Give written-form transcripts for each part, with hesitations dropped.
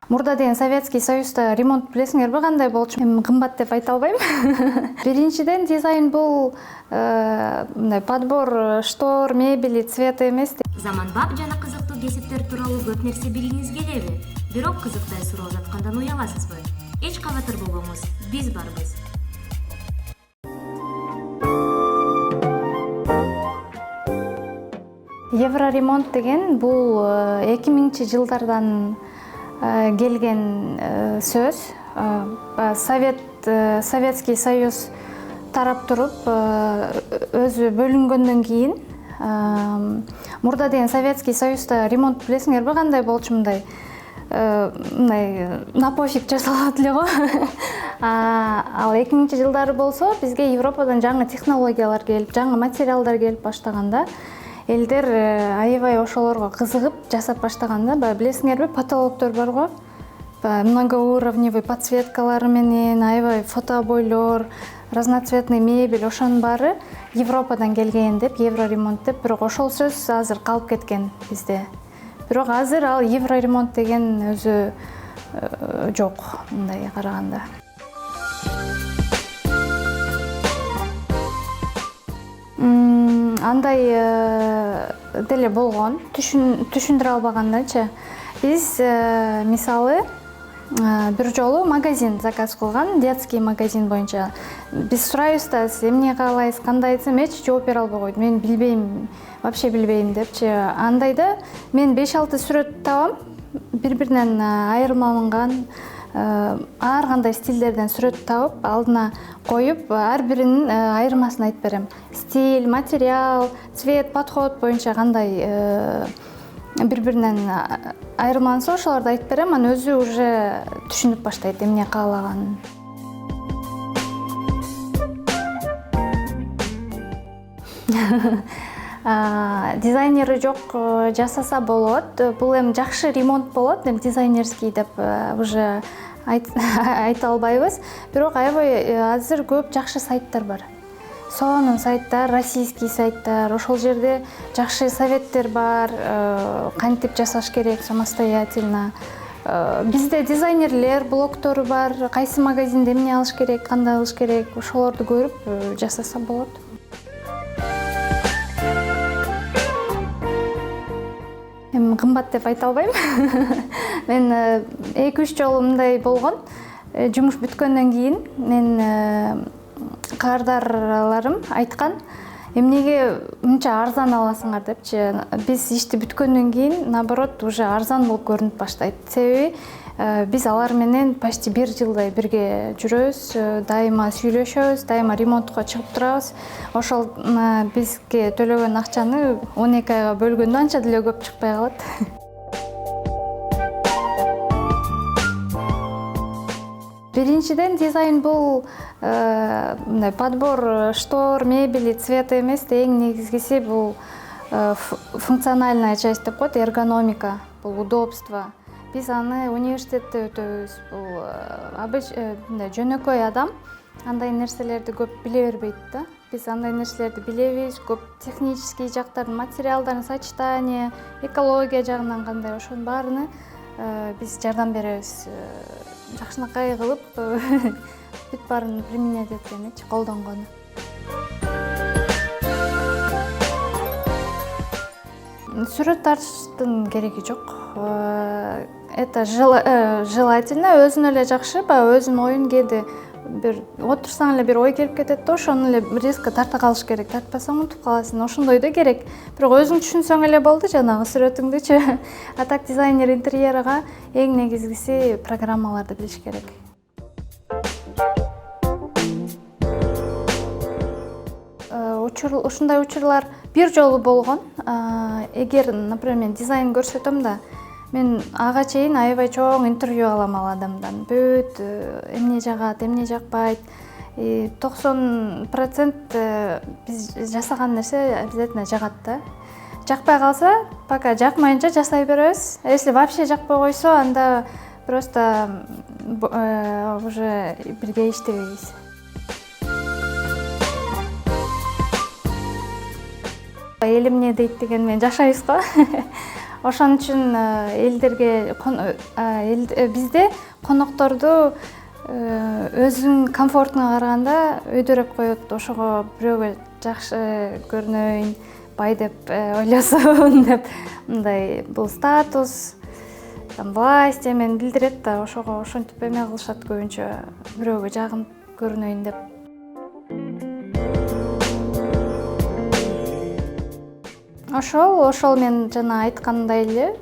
Мурда деген Советский Союзда ремонт билесиңерби кандай болчу? Эми кымбат деп айта албайм. Биринчиден дизайн бул мындай подбор штор, мебели, цвета эмес. Заманбап жана кызыктуу кесиптер тууралуу көп нерсе билгиңиз келеби? Бирок кызыктай суроо жаткандан уяласызбы? Эч кабатыр болбоңуз, биз барбыз. Евроремонт деген бул 2000-жылдардан келген сөз. Советский Союз тарап туруп өзү бөлүнгөндөн кийин мурда деген Советский Союзда ремонт билесиңерби кандай болчу? Мындай на пофиг жасалат эле го. Ал 2000-жылдары болсо бизге Европадан жаңы технологиялар келип, жаңы материалдар келип баштаганда элдер аябай ошолорго кызыгып жасап баштаганда, билесиңерби, потолоктор бар го. Многоуровневый подсветкалары менен, аябай фотобойлор, разноцветный мебель, ошонун баары Европадан келген деп, евроремонт деп, бирок ошол сөз азыр калып кеткен бизде. Бирок азыр ал евроремонт деген өзү жок, мындай караганда. Андай деле болгон, түшүндүрө албагандачы. Биз мисалы бир жолу магазин заказ кылган, детский магазин боюнча. Биз сурайбыз да, сиз эмне каалайсыз, кандай айтсам эч жооп бере албай койду. Мен билбейм, вообще билбейм депчи. Андайда мен 5-6 сүрөт табам, бири-биринен айырмаланган, ар кандай стилдерден сүрөт табып, алдына коюп, ар биринин айырмасын айтып берем. Стиль, материал, цвет, подход боюнча кандай бири-биринен айырмаланса, ошолорду айтып берем, анан өзү уже түшүнүп баштайт эмне каалаганын. Дизайнери жок, жасаса болот. Бул эми жакшы ремонт болот, эми дизайнерский деп уже айта албайбыз. Бирок аябай азыр көп жакшы сайттар бар. Сонун сайттар, российский сайттар, ошол жерде жакшы советтер бар, кантип жасаш керек самостоятельно. Бизде дизайнерлер блогтору бар, кайсы магазинде эмне алыш керек, кандай алыш керек, ошолорду көрүп жасаса болот. Эми кымбат деп айта албайм. Мен 2-3 жолу мындай болгон. Жумуш бүткөндөн кийин мен кардарларым айткан, эмнеге мынча арзан аласыңар депчи. Биз ишти бүткөндөн кийин наоборот уже арзан болуп көрүнүп баштайт. Себеби биз алар менен почти 1 жылдай бирге жүрөбүз, дайыма сүйлөшөбүз, дайыма ремонтко чыгып турабыз. Ошол бизге төлөгөн акчаны 12 айга бөлгөндө анча деле көп чыкпай калат. Биринчиден дизайн бул подбор штор, мебели, цвета эмес, эң негизгиси бул функциональная часть деп коет, эргономика, бул удобство. Биз аны университетте өтөбүз. Бул жөнөкөй адам андай нерселерди көп биле бербейт да. Биз андай нерселерди билебиз, көп технический жактарын, материалдарын сочетание, экология жагынан кандай, ошонун баарына биз жардам беребиз. Жакшынакай кылып бүт баарын применять эткеничи, колдонгону. Сүрөт тартыштын кереги жок. Это желательно, өзүнө эле жакшы, өзүнүн оюн кээде бир отурсаң эле бир ой келип кетет да, ошону эле резко тарта калыш керек. Тартпасаң унутуп каласың. Ошондой да керек. Бирок өзүң түшүнсөң эле болду жанагы сүрөтүңдүчү. А так дизайнер интерьерга эң негизгиси программаларды билиш керек. Ушундай учурлар бир жолу болгон. Эгер, например, дизайн көрсөтөм да, мен ага чейин аябай чоң интервью алам ал адамдан. Бүт эмне жагат, эмне жакпайт. 90% биз жасаган нерсе обязательно жагат да. Жакпай калса, пока жакмайынча жасай беребиз. Если вообще жакпай койсо, анда просто уже бирге иштебейбиз. Элим эмне дейт деген менен жашайбыз го. Ошон үчүн элдерге бизде конокторду өзүнүн комфортуна караганда өйдөрөп коет. Ошого бирөөгө жакшы көрүнөйүн, бай деп ойлосун деп, мындай бул статус, власть эмени билдирет да, ошого ошентип эме кылышат көбүнчө, бирөөгө жагым көрүнөйүн деп. Ошол мен жана айткандай эле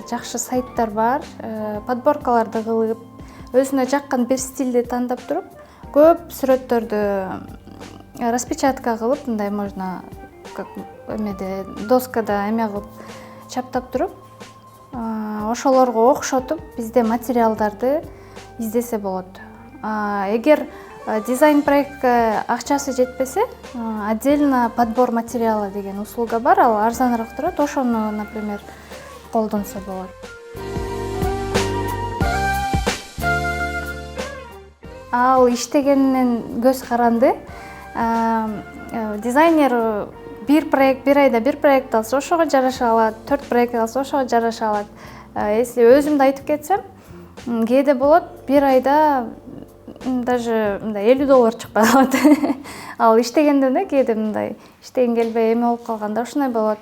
жакшы сайттар бар, подборкаларды кылып, өзүнө жаккан бир стилди тандап туруп, көп сүрөттөрдү распечатка кылып, мындай можно как эмеде доскада эме кылып чаптап туруп, ошолорго окшотуп бизде материалдарды издесе болот. Эгер дизайн проектке акчасы жетпесе, отдельно подбор материала деген услуга бар, ал арзаныраак турат. Ошону, например, колдонсо болот. Ал иштегенинен көз каранды. Дизайнер бир айда бир проект алса, ошого жараша алат, 4 проект алса, ошого жараша алат. Если өзүмдү айтып кетсем, кээде болот бир айда даже $50 чыкпай калат. Ал иштегенде кээде мындай иштегим келбей эме болуп калганда ушундай болот.